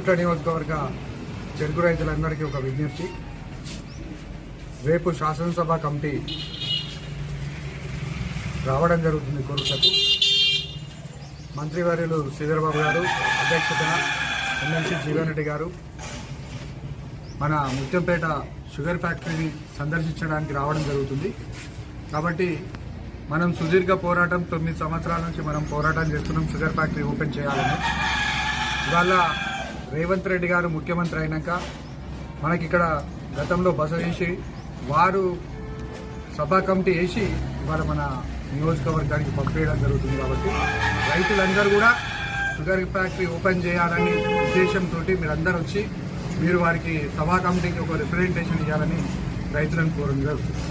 కోరుట్ల నియోజకవర్గ చెరుకు రైతులందరికీ ఒక విజ్ఞప్తి. రేపు శాసనసభ కమిటీ రావడం జరుగుతుంది కోరుట్లకు. మంత్రివర్యులు శ్రీధర్బాబు గారు అధ్యక్షతన ఎమ్మెల్సీ జీవన్ రెడ్డి గారు మన ముత్యంపేట షుగర్ ఫ్యాక్టరీని సందర్శించడానికి రావడం జరుగుతుంది. కాబట్టి మనం సుదీర్ఘ పోరాటం 9 సంవత్సరాల నుంచి మనం పోరాటం చేస్తున్నాం షుగర్ ఫ్యాక్టరీ ఓపెన్ చేయాలని. ఇవాళ రేవంత్ రెడ్డి గారు ముఖ్యమంత్రి అయినాక మనకి ఇక్కడ గతంలో బస చేసి వారు సభా కమిటీ వేసి ఇవాళ మన నియోజకవర్గానికి పంపేయడం జరుగుతుంది. కాబట్టి రైతులందరూ కూడా షుగర్ ఫ్యాక్టరీ ఓపెన్ చేయాలని ఉద్దేశంతో మీరందరూ వచ్చి మీరు వారికి సభా కమిటీకి ఒక రిప్రజెంటేషన్ ఇవ్వాలని రైతులను కోరడం జరుగుతుంది.